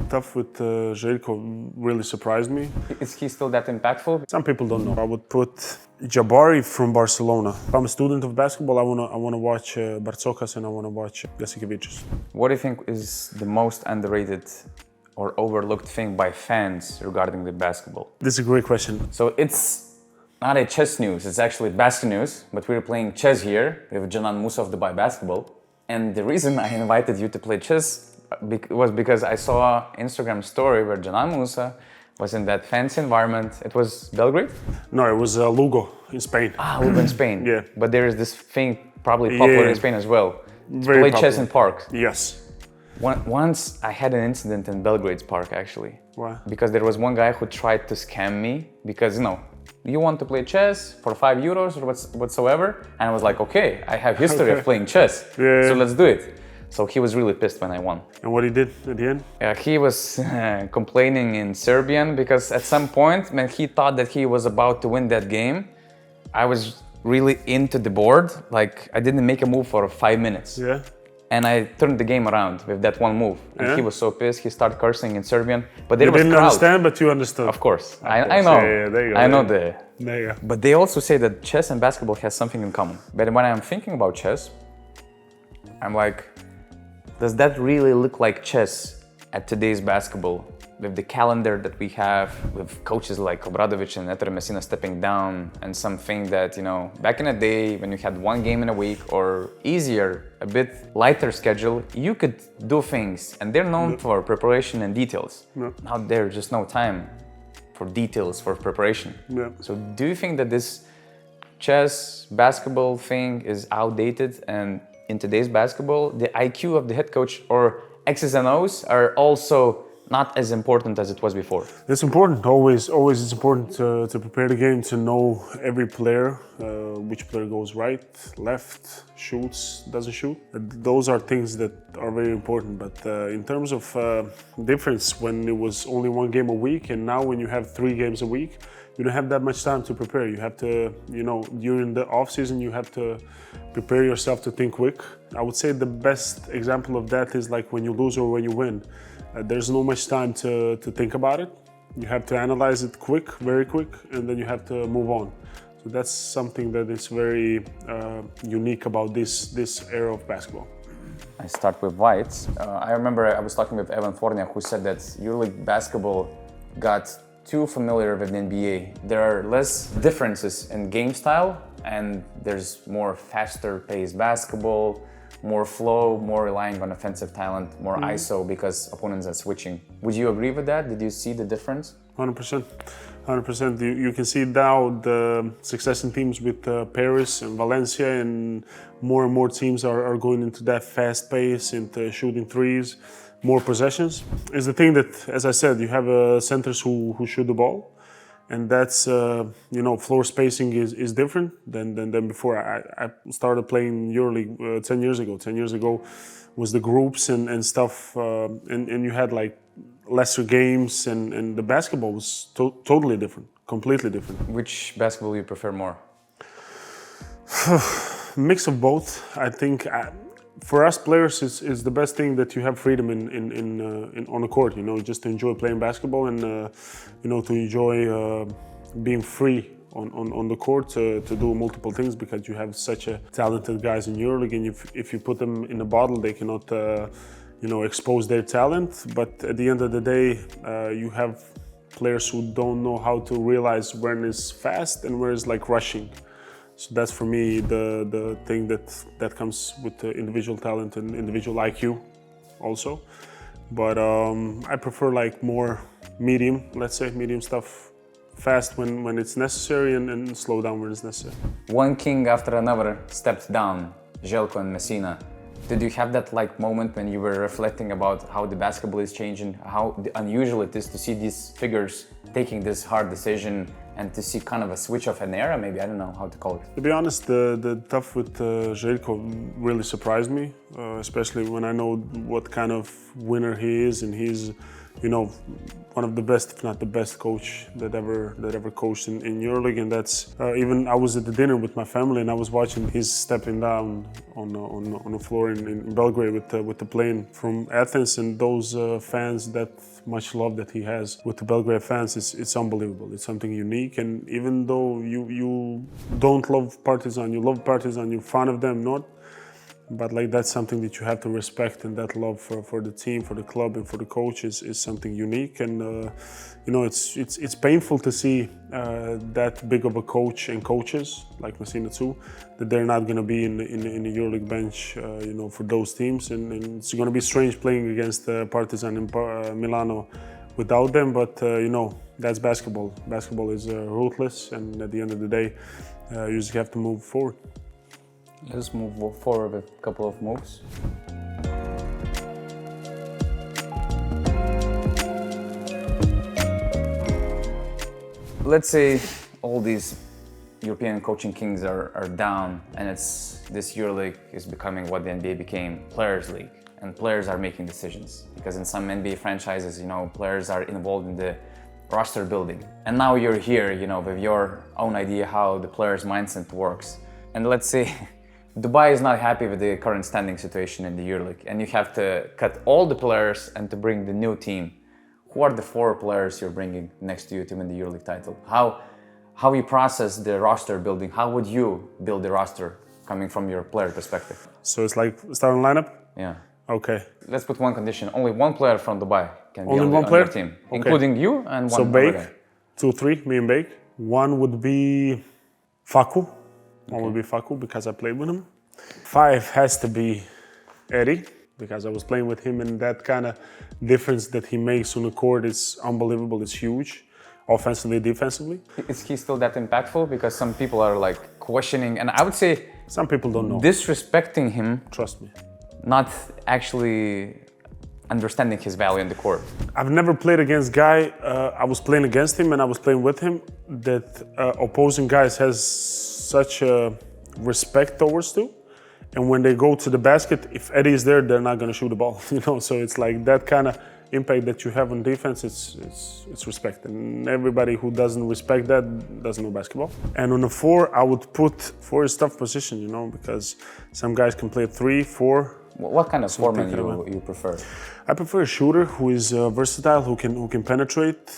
stuff with Željko really surprised me. Is he still that impactful? Some people don't know. I would put Jabari from Barcelona. If I'm a student of basketball, I wanna watch Barcokas and I wanna watch Jasikevičius. What do you think is the most underrated or overlooked thing by fans regarding the basketball? This is a great question. So it's not a chess news, it's actually BasketNews, but we're playing chess here with Canan Musa of Dubai Basketball. And the reason I invited you to play chess was because I saw an Instagram story where Canan Musa was in that fancy environment. It was Belgrade? No, it was Lugo in Spain. Lugo in Spain. Yeah. But there is this thing probably popular in Spain as well. Very play popular. Chess in parks. Yes. Once I had an incident in Belgrade's park actually. Why? Because there was one guy who tried to scam me because, you want to play chess for €5 or whatsoever? And I was like, okay, I have history of playing chess, so let's do it. So he was really pissed when I won. And what he did at the end? He was complaining in Serbian because at some point when he thought that he was about to win that game, I was really into the board. Like I didn't make a move for 5 minutes. Yeah. And I turned the game around with that one move. And he was so pissed, he started cursing in Serbian. But there You was didn't crowd. understand, but you understood. Of course. I know. Yeah, there you go. I know There you go. But they also say that chess and basketball has something in common. But when I'm thinking about chess, I'm like, does that really look like chess at today's basketball? With the calendar that we have, with coaches like Obradovic and Ettore Messina stepping down, and something that, back in the day when you had one game in a week or easier, a bit lighter schedule, you could do things, and they're known for preparation and details. Now there's just no time for details, for preparation. So do you think that this chess, basketball thing is outdated, and in today's basketball, the IQ of the head coach or X's and O's are also not as important as it was before? It's important, always it's important to prepare the game, to know every player, which player goes right, left, shoots, doesn't shoot. Those are things that are very important, but in terms of difference, when it was only one game a week and now when you have 3 games a week, you don't have that much time to prepare. You have to, during the off season, you have to prepare yourself to think quick. I would say the best example of that is like when you lose or when you win. There's no much time to think about it. You have to analyze it quick, very quick, and then you have to move on. So that's something that is very unique about this era of basketball. I start with whites. I remember I was talking with Evan Fournier, who said that EuroLeague basketball got too familiar with the NBA. There are less differences in game style, and there's more faster paced basketball, more flow, more relying on offensive talent, more ISO because opponents are switching. Would you agree with that? Did you see the difference? 100%. 100%. You can see now the success in teams with Paris and Valencia, and more teams are going into that fast pace, into shooting threes, more possessions. It's the thing that, as I said, you have centers who shoot the ball. And that's, floor spacing is different than before. I started playing EuroLeague 10 years ago. 10 years ago was the groups and stuff, and you had like lesser games, and the basketball was totally different, completely different. Which basketball do you prefer more? Mix of both. I think for us players, it's the best thing that you have freedom on the court. Just to enjoy playing basketball and to enjoy being free on the court to do multiple things, because you have such a talented guys in EuroLeague, and if you put them in a bottle, they cannot expose their talent. But at the end of the day, you have players who don't know how to realize when it's fast and where it's like rushing. So that's for me the thing that comes with the individual talent and individual IQ also. But I prefer like more medium, let's say medium stuff, fast when it's necessary and slow down when it's necessary. One king after another stepped down, Željko and Messina. Did you have that moment when you were reflecting about how the basketball is changing, how unusual it is to see these figures taking this hard decision and to see kind of a switch of an era, maybe, I don't know how to call it? To be honest, the stuff with Željko really surprised me, especially when I know what kind of winner he is, and he's one of the best, if not the best coach that ever coached in EuroLeague. And that's even I was at the dinner with my family and I was watching his stepping down on the floor in Belgrade with the plane from Athens, and those fans, that much love that he has with the Belgrade fans, it's unbelievable. It's something unique. And even though you don't love Partizan, you love Partizan, you're fan of them, not. But like that's something that you have to respect, and that love for the team, for the club, and for the coaches is something unique. And it's painful to see that big of a coach and coaches like Messina too, that they're not going to be in the EuroLeague bench, for those teams. And it's going to be strange playing against Partizan in Milano without them. But that's basketball. Basketball is ruthless, and at the end of the day, you just have to move forward. Let's move forward with a couple of moves. Let's say all these European coaching kings are down, and this EuroLeague is becoming what the NBA became, Players' League, and players are making decisions. Because in some NBA franchises, players are involved in the roster building. And now you're here, with your own idea how the player's mindset works. And let's say Dubai is not happy with the current standing situation in the EuroLeague, and you have to cut all the players and to bring the new team. Who are the 4 players you're bringing next to you to win the EuroLeague title? How you process the roster building? How would you build the roster coming from your player perspective? So it's like starting lineup? Yeah. Okay. Let's put one condition. Only one player from Dubai can be Only on one your player? team, Okay. including you and one So other Bake, guy. 2, 3, me and Bake. One would be Facu. One would be Facu because I played with him. 5 has to be Eddie, because I was playing with him, and that kind of difference that he makes on the court is unbelievable. It's huge, offensively, defensively. Is he still that impactful? Because some people are like questioning, and I would say Some people don't know. disrespecting him, Trust me. not actually understanding his value in the court. I've never played against guy. I was playing against him and I was playing with him. That opposing guys has such a respect towards to. And when they go to the basket, if Eddie is there, they're not going to shoot the ball. So it's like that kind of impact that you have on defense. It's respect, and everybody who doesn't respect that doesn't know basketball. And on the 4, I would put 4 is tough position, because some guys can play 3, 4. What kind of foreman you prefer? I prefer a shooter who is versatile, who can penetrate,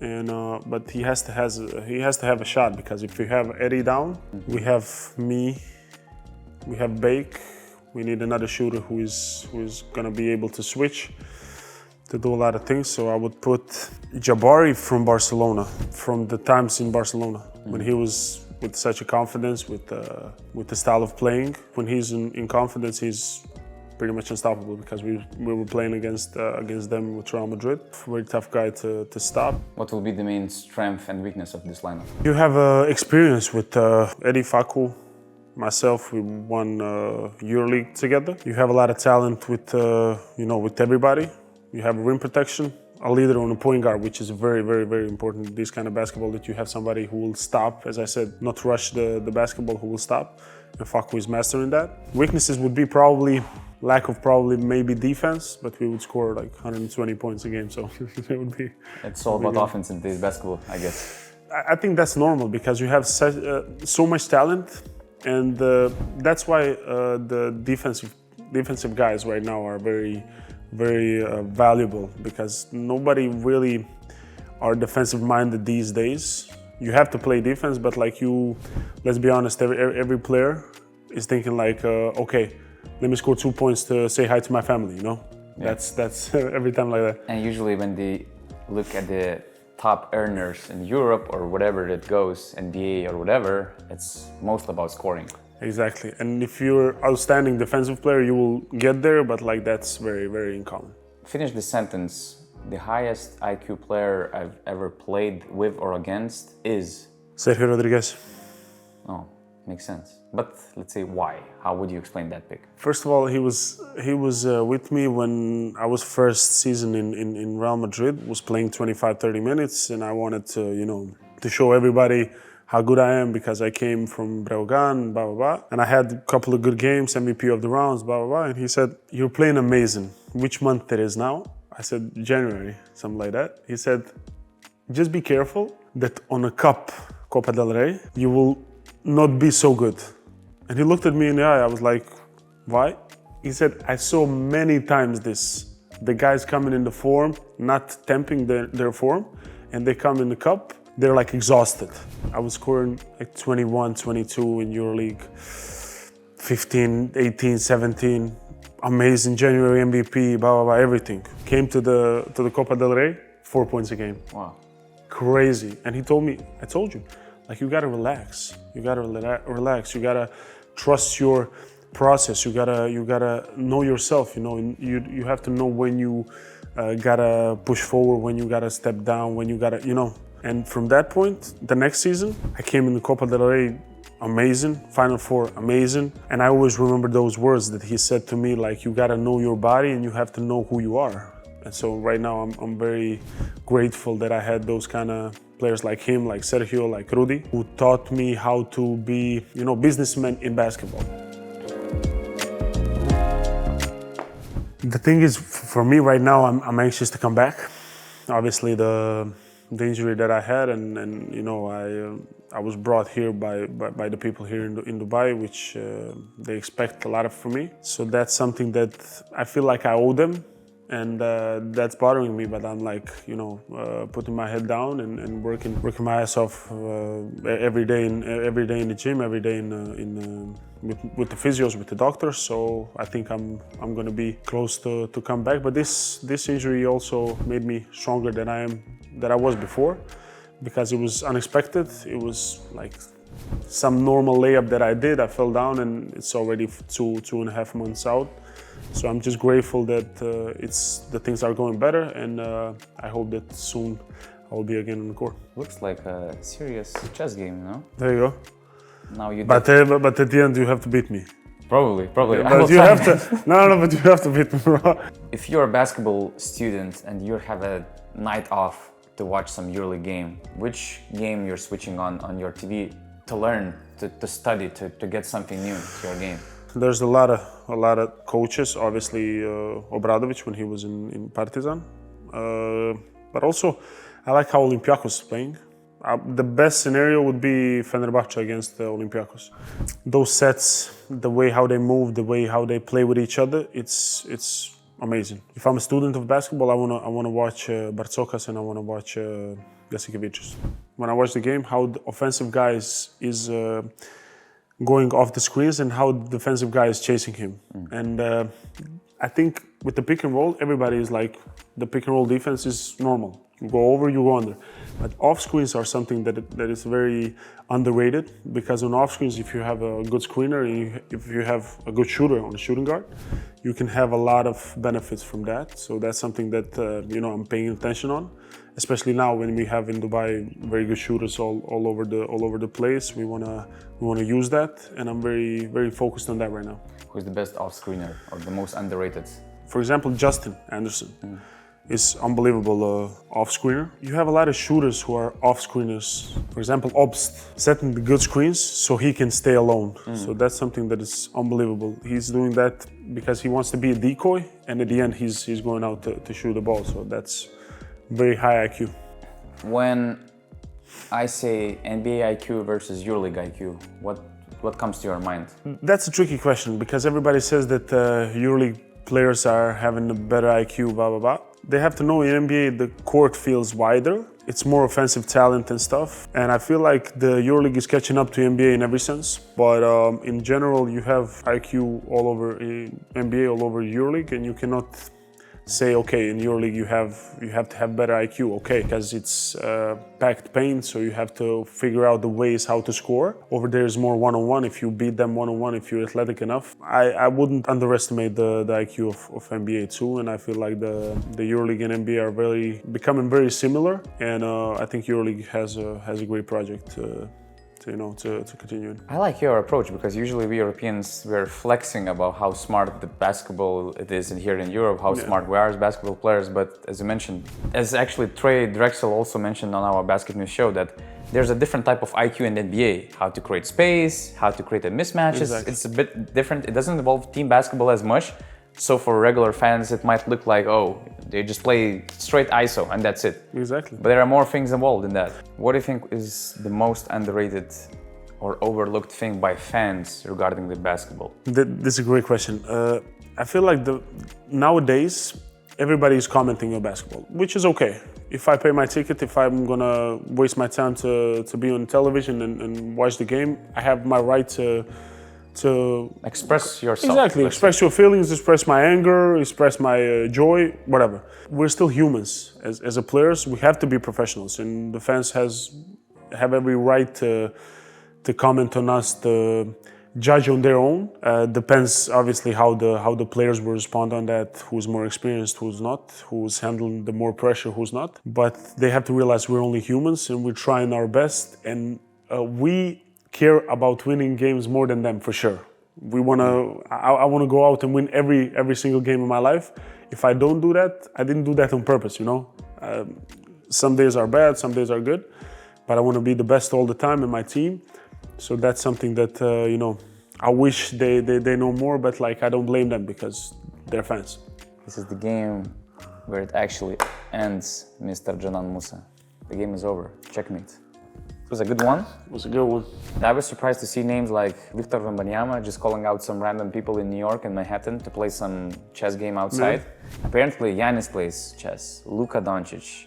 and but he has to have a shot, because if you have Eddie down, we have me. We have Bake. We need another shooter who is gonna be able to switch, to do a lot of things. So I would put Jabari from Barcelona, from the times in Barcelona, when he was with such a confidence, with the style of playing. When he's in confidence, he's pretty much unstoppable, because we were playing against them with Real Madrid. Very tough guy to stop. What will be the main strength and weakness of this lineup? You have experience with Eddie, Facu, myself. We won EuroLeague together. You have a lot of talent with with everybody. You have rim protection, a leader on the point guard, which is very, very, very important in this kind of basketball, that you have somebody who will stop, as I said, not rush the basketball, who will stop. And Facu is mastering that. Weaknesses would be lack of maybe defense, but we would score like 120 points a game, so it would be... It's all about offense in today's basketball, I guess. I think that's normal, because you have so much talent, and that's why the defensive guys right now are very, very valuable, because nobody really are defensive minded these days. You have to play defense, but let's be honest, every player is thinking like, okay, let me score 2 points to say hi to my family, Yeah. That's every time like that. And usually when they look at the top earners in Europe or whatever it goes, NBA or whatever, it's mostly about scoring. Exactly. And if you're outstanding defensive player, you will get there, but that's very, very uncommon. Finish the sentence. The highest IQ player I've ever played with or against is? Sergio Rodriguez. Oh, makes sense. But let's say why? How would you explain that pick? First of all, he was with me when I was first season in Real Madrid, was playing 25-30 minutes, and I wanted to show everybody how good I am, because I came from Breogán, blah, blah, blah. And I had a couple of good games, MVP of the rounds, blah, blah, blah. And he said, "You're playing amazing. Which month it is now?" I I said, January, something like that. He said, just be careful that on a cup, Copa del Rey, you will not be so good. And he looked at me in the eye. I was like, why? He said, I saw many times this. The guys coming in the form, not temping their form, and they come in the cup, they're like exhausted. I was scoring like 21, 22 in EuroLeague, 15, 18, 17. Amazing January MVP, blah, blah, blah, everything. Came to the Copa del Rey, 4 points a game. Wow. Crazy. And he told me, I told you, like you gotta relax. You gotta relax. You gotta trust your process. You gotta know yourself, you know, and you have to know when you gotta push forward, when you gotta step down, when you gotta, you know. And from that point, the next season, I came in the Copa del Rey, amazing, Final Four, amazing. And I always remember those words that he said to me, like, you gotta know your body and you have to know who you are. And so right now I'm very grateful that I had those kind of players like him, like Sergio, like Rudy, who taught me how to be, you know, businessmen in basketball. The thing is, for me right now, I'm anxious to come back. Obviously, the injury that I had, and you know, I was brought here by the people here in Dubai, which they expect a lot from me. So that's something that I feel like I owe them, and that's bothering me. But I'm like, you know, putting my head down and working my ass off every day in the gym, every day with the physios, with the doctors. So I think I'm gonna be close to come back. But this injury also made me stronger than I was before, because it was unexpected. It was like some normal layup that I did. I fell down and it's already 2.5 months out. So I'm just grateful that the things are going better, and I hope that soon I will be again on the court. Looks like a serious chess game, you know? There you go. Now you. But at the end you have to beat me. Probably. But you have to. No, but you have to beat me, bro. If you're a basketball student and you have a night off to watch some EuroLeague game, which game you're switching on your TV to learn, to study, to get something new to your game? There's a lot of coaches, obviously Obradovic when he was in Partizan, but also I like how Olympiacos is playing. The best scenario would be Fenerbahce against Olympiacos. Those sets, the way how they move, the way how they play with each other, it's amazing. If I'm a student of basketball, I wanna watch Bartzokas and I wanna watch Jasikevičius. When I watch the game, how the offensive guys is going off the screens and how the defensive guy is chasing him. And I think with the pick and roll, everybody is like, the pick and roll defense is normal. You go over, you go under. But off screens are something that is very underrated, because on off screens, if you have a good screener and if you have a good shooter on the shooting guard, you can have a lot of benefits from that. So that's something that you know, I'm paying attention on, especially now when we have in Dubai very good shooters all over the place. We wanna use that, and I'm very focused on that right now. Who's the best off screener or the most underrated? For example, Justin Anderson. Is unbelievable off screener. You have a lot of shooters who are off screeners. For example, Obst setting the good screens so he can stay alone. So that's something that is unbelievable. He's doing that because he wants to be a decoy, and at the end he's going out to shoot the ball. So that's very high IQ. When I say NBA IQ versus EuroLeague IQ, what comes to your mind? That's a tricky question, because everybody says that EuroLeague players are having a better IQ, blah, blah, blah. They have to know in NBA the court feels wider. It's more offensive talent and stuff. And I feel like the EuroLeague is catching up to NBA in every sense. But in general, you have IQ all over NBA, all over EuroLeague, and you cannot say, okay, in EuroLeague you have to have better IQ, okay, because it's packed paint, so you have to figure out the ways how to score. Over there is more one-on-one. If you beat them one-on-one, if you're athletic enough, I wouldn't underestimate the IQ of NBA too, and I feel like the EuroLeague and NBA are becoming very similar, and I think EuroLeague has a great project to continue. I like your approach, because usually we Europeans, we're flexing about how smart the basketball it is here in Europe, how smart we are as basketball players. But as you mentioned, as actually Trey Drexel also mentioned on our BasketNews show, that there's a different type of IQ in NBA, how to create space, how to create a mismatch. Exactly. It's a bit different. It doesn't involve team basketball as much. So for regular fans, it might look like, oh, They just play straight ISO and that's it. Exactly. But there are more things involved in that. What do you think is the most underrated or overlooked thing by fans regarding the basketball? This is a great question. I feel like nowadays everybody is commenting on basketball, which is okay. If I pay my ticket, if I'm gonna waste my time to be on television and watch the game, I have my right to express yourself. Exactly, express your feelings, express my anger, express my joy, whatever. We're still humans as a players. We have to be professionals, and the fans have every right to comment on us, to judge on their own. Depends obviously how the players will respond on that. Who's more experienced, who's not, who's handling the more pressure, who's not. But they have to realize we're only humans and we're trying our best, and we care about winning games more than them for sure. I wanna go out and win every single game in my life. If I don't do that, I didn't do that on purpose, you know. Some days are bad, some days are good, but I wanna be the best all the time in my team. So that's something that, you know, I wish they know more, but like I don't blame them because they're fans. This is the game where it actually ends, Mr. Canan Musa. The game is over. Checkmate. It was a good one. It was a good one. I was surprised to see names like Victor Wembanyama just calling out some random people in New York and Manhattan to play some chess game outside. Apparently, Giannis plays chess, Luka Doncic,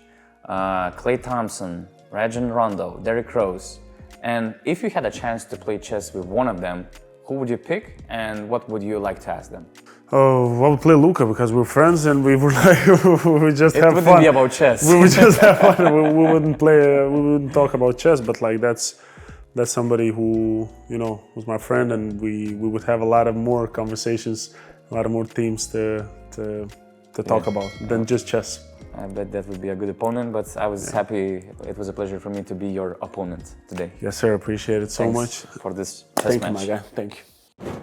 Klay Thompson, Rajon Rondo, Derrick Rose. And if you had a chance to play chess with one of them, who would you pick and what would you like to ask them? Oh, I would play Luka because we're friends and we would like we would just have fun. It wouldn't be about chess. We would just have fun. We wouldn't play. We wouldn't talk about chess. But like that's somebody who, you know, was my friend, and we would have a lot of more conversations, a lot of more themes to talk about than just chess. I bet that would be a good opponent, but I was happy. It was a pleasure for me to be your opponent today. Yes, sir. Appreciate it so much for this chess match. Thank you, my guy. Thank you.